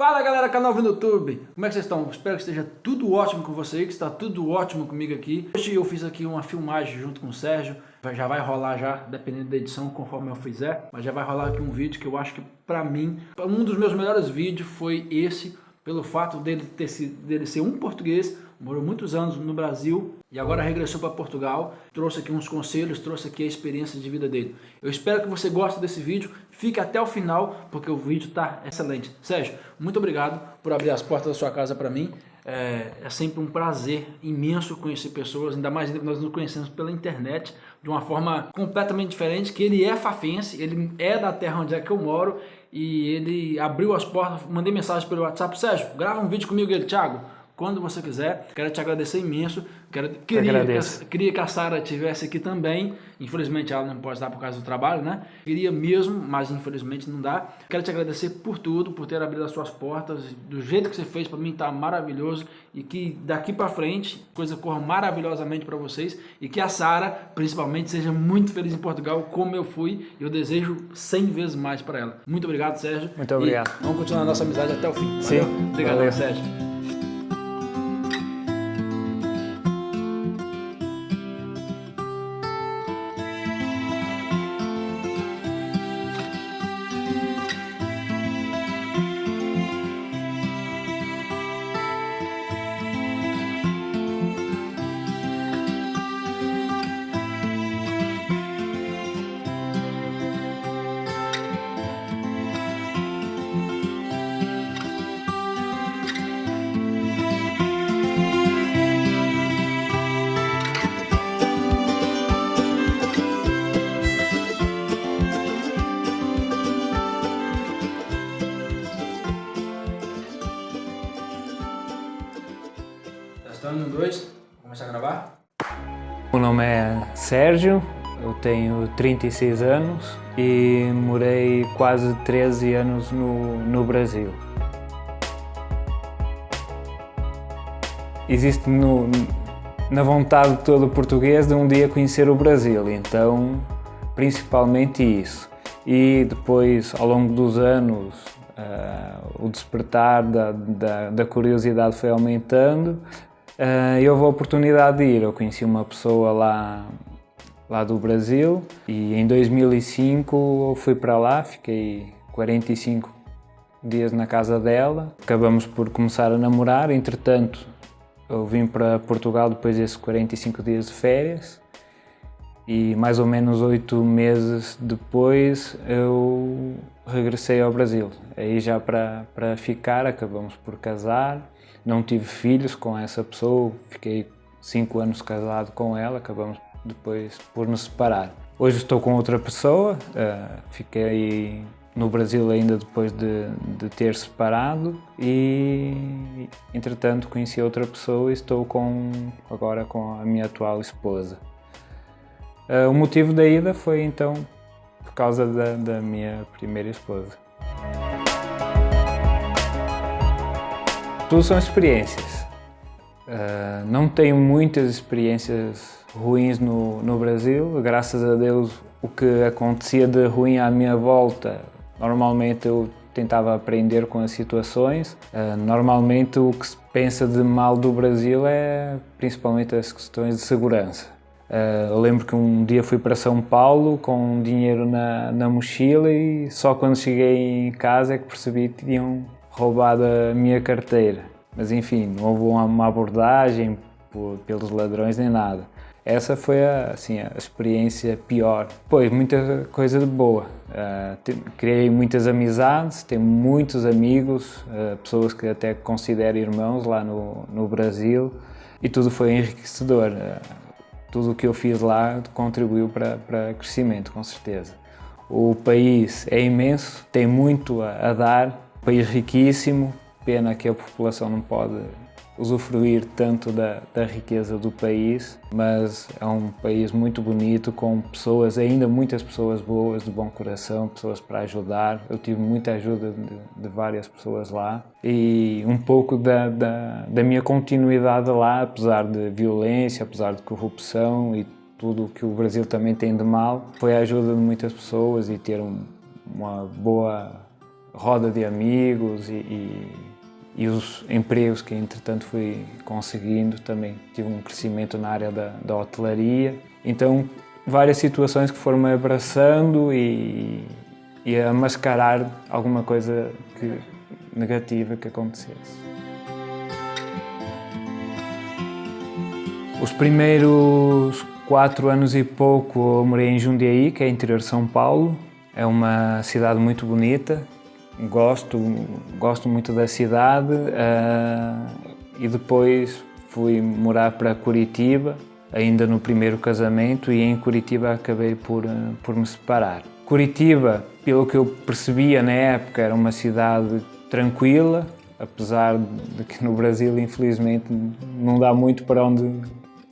Fala galera, canal do YouTube, como é que vocês estão? Espero que esteja tudo ótimo com vocês, que está tudo ótimo comigo aqui. Hoje eu fiz aqui uma filmagem junto com o Sérgio, já vai rolar já, dependendo da edição, conforme eu fizer, mas já vai rolar aqui um vídeo que eu acho que pra mim, um dos meus melhores vídeos foi esse, pelo fato dele ser um português, morou muitos anos no Brasil e agora regressou para Portugal, trouxe aqui uns conselhos, trouxe aqui a experiência de vida dele. Eu espero que você goste desse vídeo, fique até o final, porque o vídeo está excelente. Sérgio, muito obrigado por abrir as portas da sua casa para mim. É sempre um prazer imenso conhecer pessoas, ainda mais que nós nos conhecemos pela internet, de uma forma completamente diferente, que ele é fafense, ele é da terra onde é que eu moro, e ele abriu as portas, mandei mensagem pelo WhatsApp: Sérgio, grava um vídeo comigo. Ele: Thiago, quando você quiser, quero te agradecer imenso. Queria que a Sara estivesse aqui também, infelizmente ela não pode estar por causa do trabalho, né? Queria mesmo, mas infelizmente não dá. Quero te agradecer por tudo, por ter abrido as suas portas, do jeito que você fez, para mim tá maravilhoso, e que daqui para frente a coisa corra maravilhosamente para vocês, e que a Sara, principalmente, seja muito feliz em Portugal, como eu fui. Eu desejo 100 vezes mais para ela. Muito obrigado, Sérgio. Muito obrigado. E vamos continuar a nossa amizade até o fim. Sim. Valeu? Obrigado, valeu. Sérgio. Testando no 2, vamos começar a gravar? O meu nome é Sérgio, eu tenho 36 anos e morei quase 13 anos no Brasil. Existe na vontade de todo português de um dia conhecer o Brasil, então principalmente isso. E depois, ao longo dos anos, o despertar da curiosidade foi aumentando. E houve a oportunidade de ir. Eu conheci uma pessoa lá do Brasil e em 2005 eu fui para lá, fiquei 45 dias na casa dela. Acabamos por começar a namorar. Entretanto, eu vim para Portugal depois desses 45 dias de férias e mais ou menos 8 meses depois eu regressei ao Brasil. Aí já para ficar, acabamos por casar. Não tive filhos com essa pessoa, fiquei 5 anos casado com ela, acabamos depois por nos separar. Hoje estou com outra pessoa, fiquei no Brasil ainda depois de ter separado e, entretanto, conheci outra pessoa e estou agora com a minha atual esposa. O motivo da ida foi então por causa da minha primeira esposa. Tudo são experiências. Não tenho muitas experiências ruins no Brasil. Graças a Deus, o que acontecia de ruim à minha volta, normalmente eu tentava aprender com as situações. Normalmente o que se pensa de mal do Brasil é principalmente as questões de segurança. Eu lembro que um dia fui para São Paulo com dinheiro na mochila e só quando cheguei em casa é que percebi que tinham roubado a minha carteira. Mas enfim, não houve uma abordagem pelos ladrões nem nada. Essa foi a experiência pior. Depois, muita coisa de boa. Criei muitas amizades, tenho muitos amigos, pessoas que até considero irmãos lá no Brasil, e tudo foi enriquecedor. Tudo o que eu fiz lá contribuiu para crescimento, com certeza. O país é imenso, tem muito a dar. País riquíssimo, pena que a população não pode usufruir tanto da riqueza do país, mas é um país muito bonito, com pessoas, ainda muitas pessoas boas, de bom coração, pessoas para ajudar. Eu tive muita ajuda de várias pessoas lá e um pouco da minha continuidade lá, apesar de violência, apesar de corrupção e tudo o que o Brasil também tem de mal, foi a ajuda de muitas pessoas e ter uma boa roda de amigos e os empregos que entretanto fui conseguindo, também tive um crescimento na área da hotelaria. Então, várias situações que foram-me abraçando e a mascarar alguma coisa negativa que acontecesse. Os primeiros 4 anos e pouco eu morei em Jundiaí, que é interior de São Paulo. É uma cidade muito bonita, gosto muito da cidade, e depois fui morar para Curitiba, ainda no primeiro casamento, e em Curitiba acabei por me separar. Curitiba, pelo que eu percebia na época, era uma cidade tranquila, apesar de que no Brasil, infelizmente, não dá muito para onde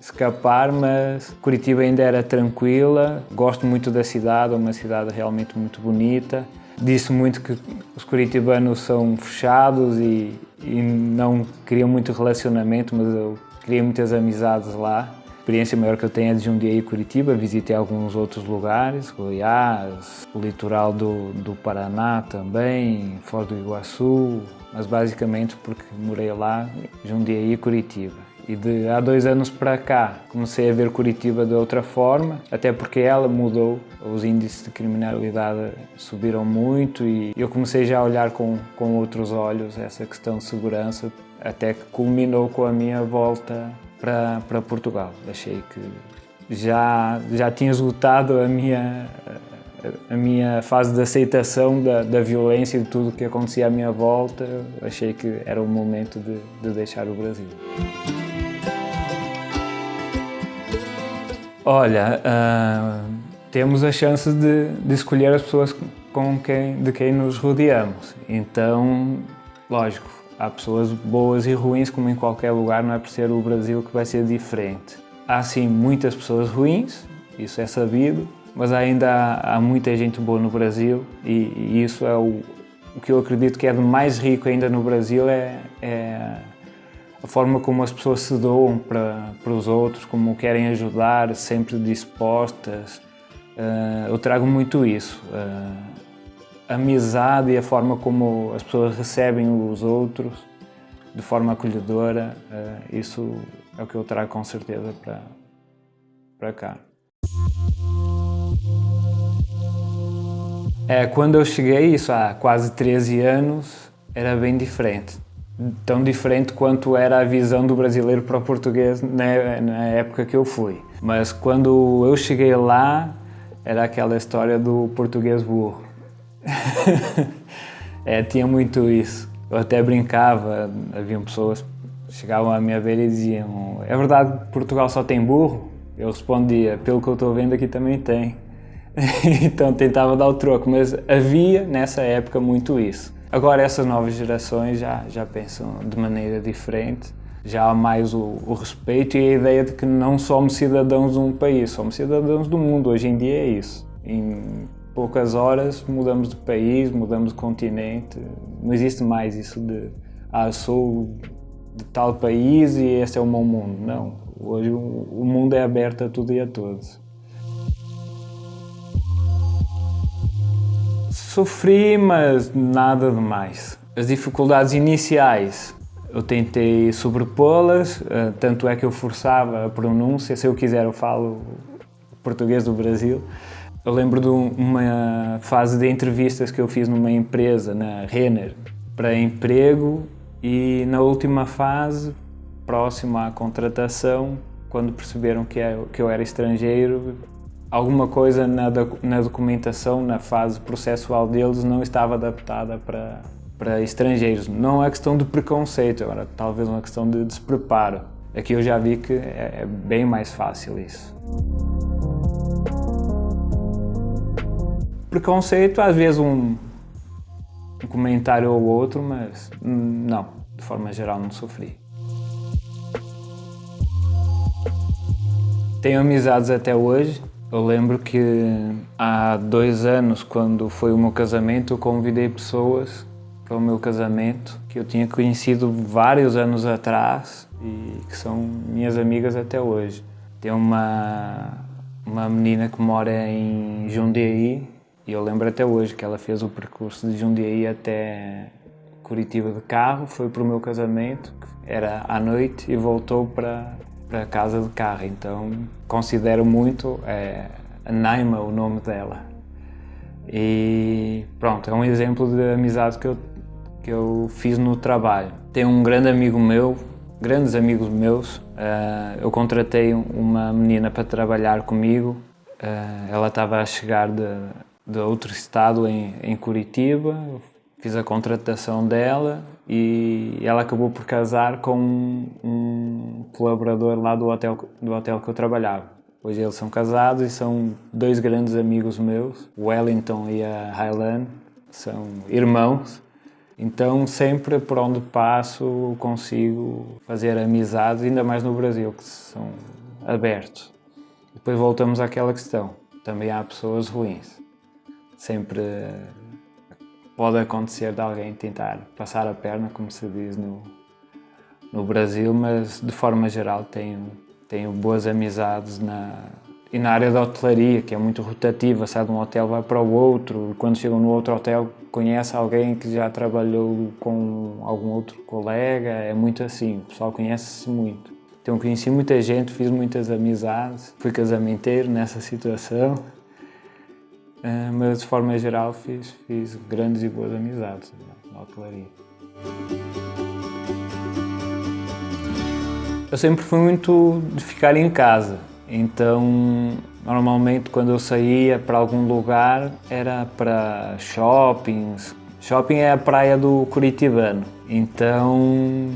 escapar, mas Curitiba ainda era tranquila. Gosto muito da cidade, é uma cidade realmente muito bonita. Disse muito que os curitibanos são fechados e não criam muito relacionamento, mas eu criei muitas amizades lá. A experiência maior que eu tenho é de Jundiaí e Curitiba. Visitei alguns outros lugares, Goiás, o litoral do Paraná também, Foz do Iguaçu, mas basicamente porque morei lá, Jundiaí e Curitiba. E há 2 anos para cá comecei a ver Curitiba de outra forma, até porque ela mudou, os índices de criminalidade subiram muito e eu comecei já a olhar com outros olhos essa questão de segurança, até que culminou com a minha volta para Portugal. Achei que já tinha esgotado a minha fase de aceitação da violência e de tudo o que acontecia à minha volta. Achei que era o momento de deixar o Brasil. Olha, temos a chance de escolher as pessoas de quem nos rodeamos. Então, lógico, há pessoas boas e ruins, como em qualquer lugar, não é por ser o Brasil que vai ser diferente. Há sim muitas pessoas ruins, isso é sabido, mas ainda há muita gente boa no Brasil e isso é o que eu acredito que é de mais rico ainda no Brasil, é a forma como as pessoas se doam para os outros, como querem ajudar, sempre dispostas. Eu trago muito isso. A amizade e a forma como as pessoas recebem os outros, de forma acolhedora, isso é o que eu trago com certeza para cá. Quando eu cheguei, isso há quase 13 anos, era bem diferente. Tão diferente quanto era a visão do brasileiro para o português na época que eu fui. Mas quando eu cheguei lá, era aquela história do português burro. Tinha muito isso. Eu até brincava, haviam pessoas que chegavam à minha beira e diziam: é verdade que Portugal só tem burro? Eu respondia: pelo que eu estou vendo aqui também tem. Então tentava dar o troco, mas havia nessa época muito isso. Agora essas novas gerações já pensam de maneira diferente, já há mais o respeito e a ideia de que não somos cidadãos de um país, somos cidadãos do mundo. Hoje em dia é isso. Em poucas horas mudamos de país, mudamos de continente, não existe mais isso de sou de tal país e esse é o meu mundo. Não, hoje o mundo é aberto a tudo e a todos. Sofri, mas nada demais. As dificuldades iniciais eu tentei sobrepô-las, tanto é que eu forçava a pronúncia. Se eu quiser eu falo português do Brasil. Eu lembro de uma fase de entrevistas que eu fiz numa empresa, na Renner, para emprego, e na última fase, próxima à contratação, quando perceberam que eu era estrangeiro, alguma coisa na documentação, na fase processual deles, não estava adaptada para estrangeiros. Não é questão de preconceito, agora talvez uma questão de despreparo. Aqui eu já vi que é bem mais fácil isso. Preconceito, às vezes um comentário ou outro, mas não, de forma geral não sofri. Tenho amizades até hoje. Eu lembro que há 2 anos, quando foi o meu casamento, eu convidei pessoas para o meu casamento que eu tinha conhecido vários anos atrás e que são minhas amigas até hoje. Tem uma menina que mora em Jundiaí E eu lembro até hoje que ela fez o percurso de Jundiaí até Curitiba de carro, foi para o meu casamento, que era à noite, e voltou para casa de carro. Então considero muito a Naima o nome dela. E pronto, é um exemplo de amizade que eu fiz no trabalho. Tenho um grande amigo meu, grandes amigos meus. Eu contratei uma menina para trabalhar comigo. Ela estava a chegar de outro estado em Curitiba. Fiz a contratação dela e ela acabou por casar com um colaborador lá do hotel que eu trabalhava. Hoje eles são casados e são dois grandes amigos meus, o Wellington e a Highland, são irmãos. Então sempre por onde passo consigo fazer amizades, ainda mais no Brasil, que são abertos. Depois voltamos àquela questão, também há pessoas ruins. Sempre pode acontecer de alguém tentar passar a perna, como se diz no Brasil, mas de forma geral tenho boas amizades e na área da hotelaria, que é muito rotativa, sai de um hotel, vai para o outro, e quando chegam no outro hotel conhece alguém que já trabalhou com algum outro colega, é muito assim, o pessoal conhece-se muito. Então conheci muita gente, fiz muitas amizades, fui casamenteiro nessa situação, mas de forma geral fiz grandes e boas amizades na hotelaria. Eu sempre fui muito de ficar em casa, então normalmente quando eu saía para algum lugar era para shoppings. Shopping é a praia do Curitibano, então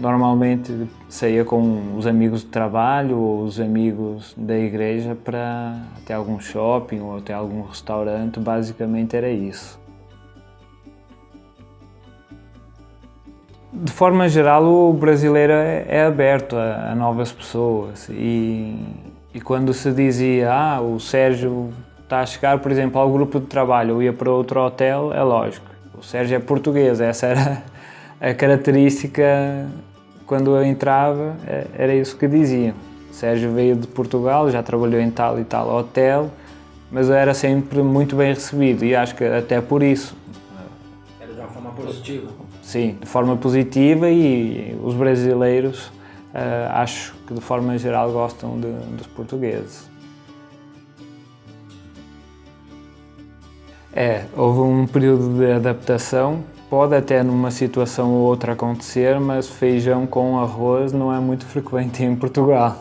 normalmente saía com os amigos de trabalho ou os amigos da igreja para até algum shopping ou até algum restaurante, basicamente era isso. De forma geral, o brasileiro é aberto a novas pessoas e quando se dizia o Sérgio está a chegar, por exemplo, ao grupo de trabalho ou ia para outro hotel, é lógico, o Sérgio é português, essa era a característica quando eu entrava, era isso que diziam. O Sérgio veio de Portugal, já trabalhou em tal e tal hotel, mas eu era sempre muito bem recebido e acho que até por isso. Era de uma forma positiva? Sim, de forma positiva e os brasileiros acho que de forma geral gostam dos portugueses. Houve um período de adaptação, pode até numa situação ou outra acontecer, mas feijão com arroz não é muito frequente em Portugal.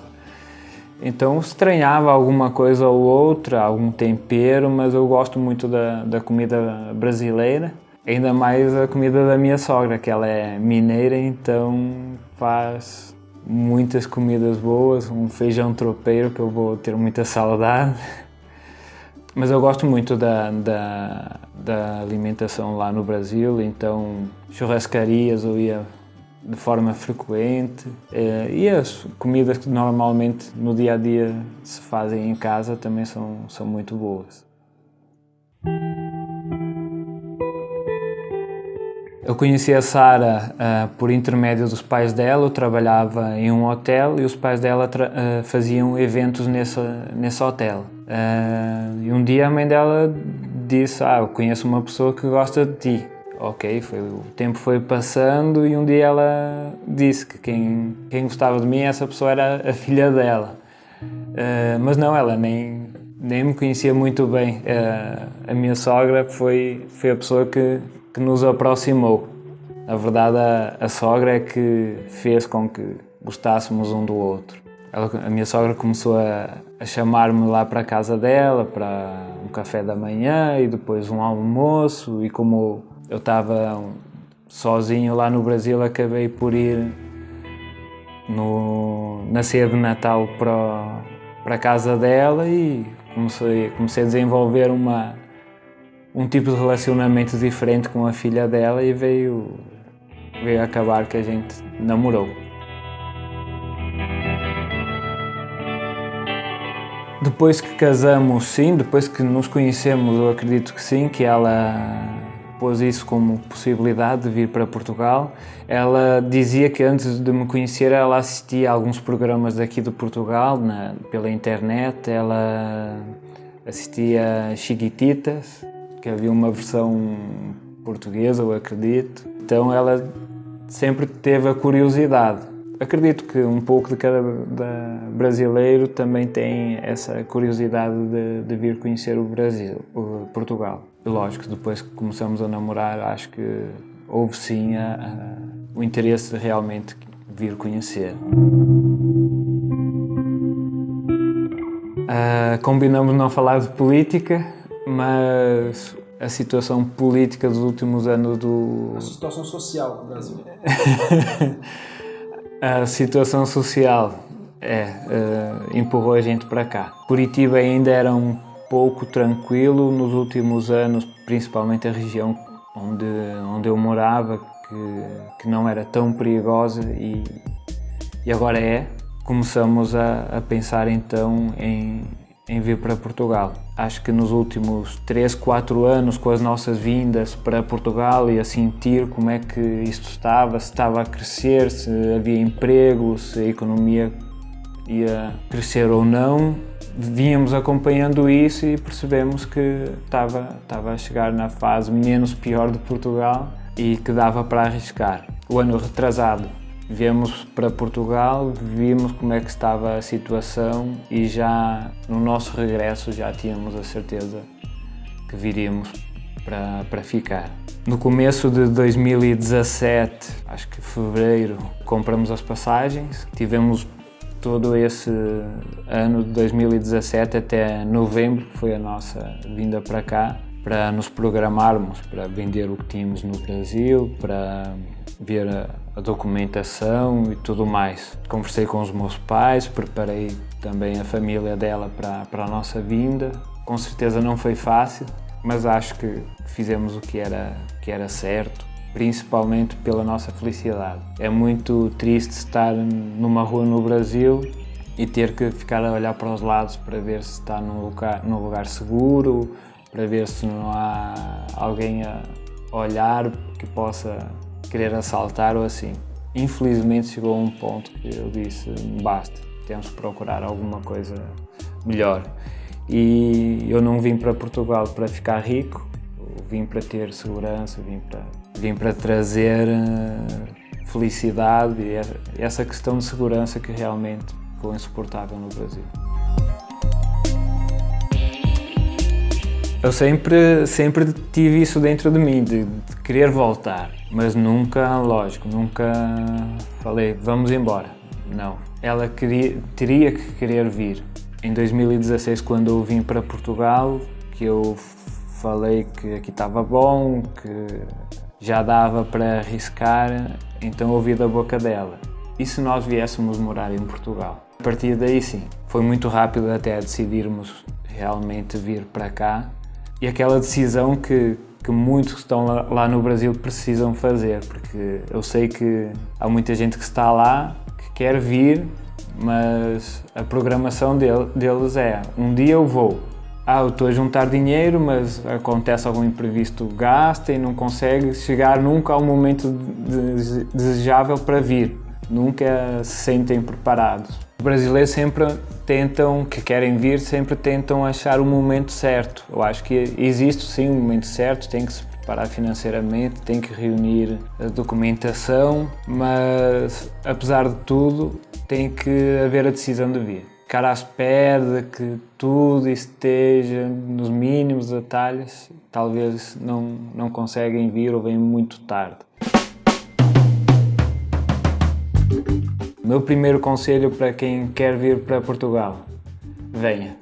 Então estranhava alguma coisa ou outra, algum tempero, mas eu gosto muito da comida brasileira. Ainda mais a comida da minha sogra, que ela é mineira, então faz muitas comidas boas, um feijão tropeiro que eu vou ter muita saudade. Mas eu gosto muito da alimentação lá no Brasil, então churrascarias eu ia de forma frequente e as comidas que normalmente no dia a dia se fazem em casa também são muito boas. Eu conheci a Sara por intermédio dos pais dela. Eu trabalhava em um hotel e os pais dela faziam eventos nesse hotel. E um dia a mãe dela disse, eu conheço uma pessoa que gosta de ti. Ok, o tempo foi passando e um dia ela disse que quem gostava de mim, essa pessoa era a filha dela. Mas não, ela nem me conhecia muito bem. A minha sogra foi a pessoa que nos aproximou. Na verdade, a sogra é que fez com que gostássemos um do outro. A minha sogra começou a chamar-me lá para a casa dela, para um café da manhã e depois um almoço, e como eu estava sozinho lá no Brasil, acabei por ir na ceia de Natal para a casa dela e comecei a desenvolver um tipo de relacionamento diferente com a filha dela e veio a acabar que a gente namorou. Depois que casamos, sim, depois que nos conhecemos, eu acredito que sim, que ela pôs isso como possibilidade de vir para Portugal. Ela dizia que antes de me conhecer ela assistia a alguns programas daqui de Portugal, pela internet, ela assistia Chiquititas, que havia uma versão portuguesa, eu acredito. Então ela sempre teve a curiosidade. Acredito que um pouco de cada brasileiro também tem essa curiosidade de vir conhecer o Brasil, Portugal. Lógico, depois que começamos a namorar, acho que houve sim o interesse de realmente vir conhecer. Combinamos não falar de política, mas a situação política dos últimos anos A situação social do Brasil. A situação social empurrou a gente para cá. Curitiba ainda era um pouco tranquilo nos últimos anos, principalmente a região onde eu morava, que não era tão perigosa e agora é. Começamos a pensar então em vir para Portugal. Acho que nos últimos 3, 4 anos, com as nossas vindas para Portugal e a sentir como é que isto estava, se estava a crescer, se havia emprego, se a economia ia crescer ou não, vínhamos acompanhando isso e percebemos que estava a chegar na fase menos pior de Portugal e que dava para arriscar. O ano retrasado viemos para Portugal, vimos como é que estava a situação e já no nosso regresso já tínhamos a certeza que viríamos para ficar. No começo de 2017, acho que fevereiro, compramos as passagens, tivemos todo esse ano de 2017 até novembro, que foi a nossa vinda para cá, para nos programarmos para vender o que tínhamos no Brasil, para ver a documentação e tudo mais. Conversei com os meus pais, preparei também a família dela para a nossa vinda. Com certeza não foi fácil, mas acho que fizemos o que era certo, principalmente pela nossa felicidade. É muito triste estar numa rua no Brasil e ter que ficar a olhar para os lados para ver se está num lugar seguro, para ver se não há alguém a olhar que possa querer assaltar ou assim. Infelizmente chegou a um ponto que eu disse, basta, temos que procurar alguma coisa melhor. E eu não vim para Portugal para ficar rico, vim para ter segurança, vim para trazer felicidade e essa questão de segurança que realmente ficou insuportável no Brasil. Eu sempre tive isso dentro de mim, de querer voltar, mas nunca, lógico, nunca falei, vamos embora. Não. Ela teria que querer vir. Em 2016, quando eu vim para Portugal, que eu falei que aqui estava bom, que já dava para arriscar, então ouvi da boca dela. E se nós viéssemos morar em Portugal? A partir daí, sim, foi muito rápido até decidirmos realmente vir para cá. E aquela decisão que muitos que estão lá no Brasil precisam fazer, porque eu sei que há muita gente que está lá, que quer vir, mas a programação deles é, um dia eu vou. Eu estou a juntar dinheiro, mas acontece algum imprevisto, gasta e não consegue chegar nunca ao momento desejável para vir. Nunca se sentem preparados. Os brasileiros que querem vir, sempre tentam achar o momento certo. Eu acho que existe sim um momento certo, tem que se preparar financeiramente, tem que reunir a documentação, mas apesar de tudo, tem que haver a decisão de vir. Ficar à espera de que tudo esteja nos mínimos detalhes, talvez não conseguem vir ou vêm muito tarde. O meu primeiro conselho para quem quer vir para Portugal: venha,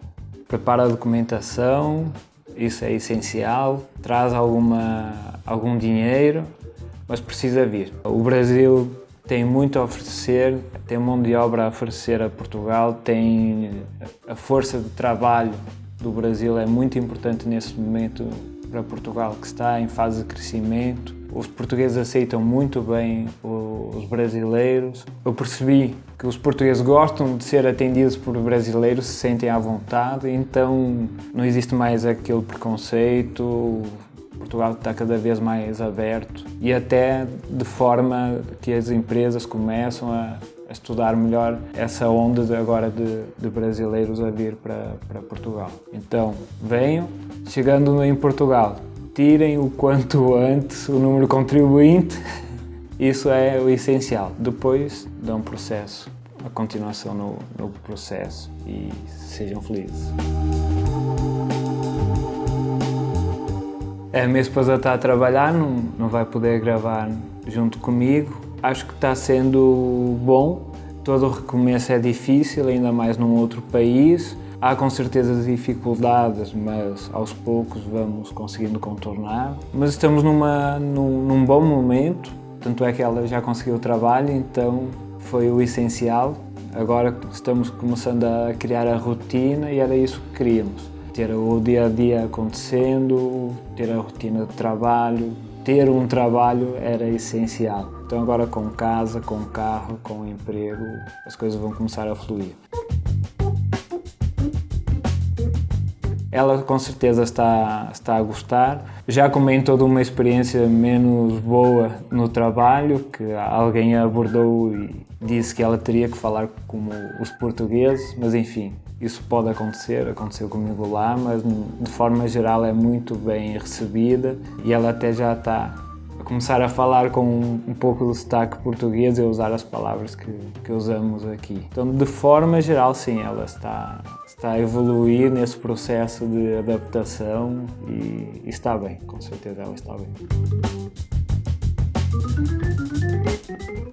prepara a documentação, isso é essencial, traz algum dinheiro, mas precisa vir. O Brasil tem muito a oferecer, tem mão de obra a oferecer a Portugal, tem a força de trabalho do Brasil é muito importante nesse momento para Portugal, que está em fase de crescimento. Os portugueses aceitam muito bem os brasileiros. Eu percebi que os portugueses gostam de ser atendidos por brasileiros, se sentem à vontade, então não existe mais aquele preconceito. Portugal está cada vez mais aberto e até de forma que as empresas começam a estudar melhor essa onda agora de brasileiros a vir para Portugal. Então, venham. Chegando em Portugal, tirem o quanto antes o número contribuinte, isso é o essencial. Depois dão processo, a continuação no processo e sejam felizes. A minha esposa está a trabalhar, não vai poder gravar junto comigo. Acho que está sendo bom. Todo o recomeço é difícil, ainda mais num outro país. Há com certeza dificuldades, mas aos poucos vamos conseguindo contornar. Mas estamos num bom momento, tanto é que ela já conseguiu o trabalho, então foi o essencial. Agora estamos começando a criar a rotina e era isso que queríamos. Ter o dia-a-dia acontecendo, ter a rotina de trabalho, ter um trabalho era essencial. Então agora com casa, com carro, com emprego, as coisas vão começar a fluir. Ela com certeza está a gostar. Já comentou de uma experiência menos boa no trabalho, que alguém a abordou e disse que ela teria que falar como os portugueses, mas enfim, isso pode acontecer, aconteceu comigo lá, mas de forma geral é muito bem recebida e ela até já está a começar a falar com um pouco do sotaque português e a usar as palavras que usamos aqui. Então, de forma geral, sim, ela está a evoluir nesse processo de adaptação e está bem, com certeza ela está bem.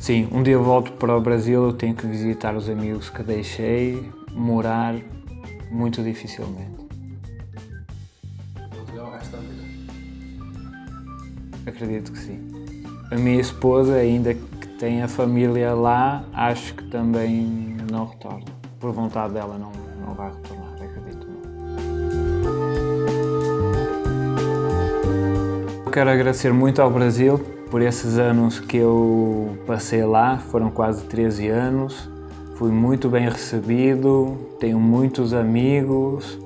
Sim, um dia eu volto para o Brasil, eu tenho que visitar os amigos que deixei, morar muito dificilmente. Portugal, o resto da vida. Acredito que sim. A minha esposa, ainda que tenha família lá, acho que também não retorna. Por vontade dela não vai retornar, acredito não. Eu quero agradecer muito ao Brasil por esses anos que eu passei lá, foram quase 13 anos. Fui muito bem recebido, tenho muitos amigos,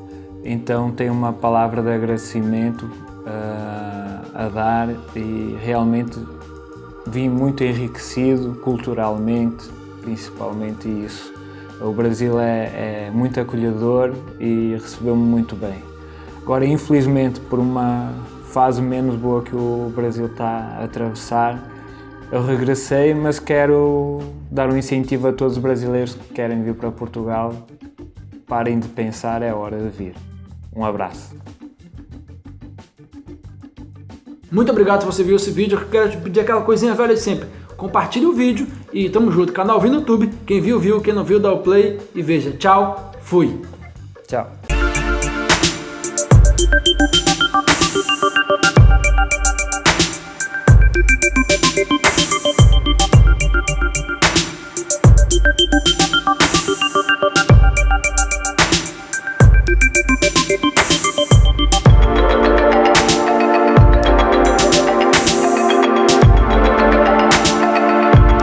então tenho uma palavra de agradecimento a dar e realmente vim muito enriquecido culturalmente, principalmente isso. O Brasil é muito acolhedor e recebeu-me muito bem. Agora, infelizmente, por uma fase menos boa que o Brasil está a atravessar, eu regressei, mas quero dar um incentivo a todos os brasileiros que querem vir para Portugal. Parem de pensar, é hora de vir. Um abraço. Muito obrigado se você viu esse vídeo. Eu quero te pedir aquela coisinha velha de sempre. Compartilhe o vídeo e tamo junto. Canal Viu no YouTube. Quem viu, viu. Quem não viu, dá o play e veja. Tchau. Fui. Tchau.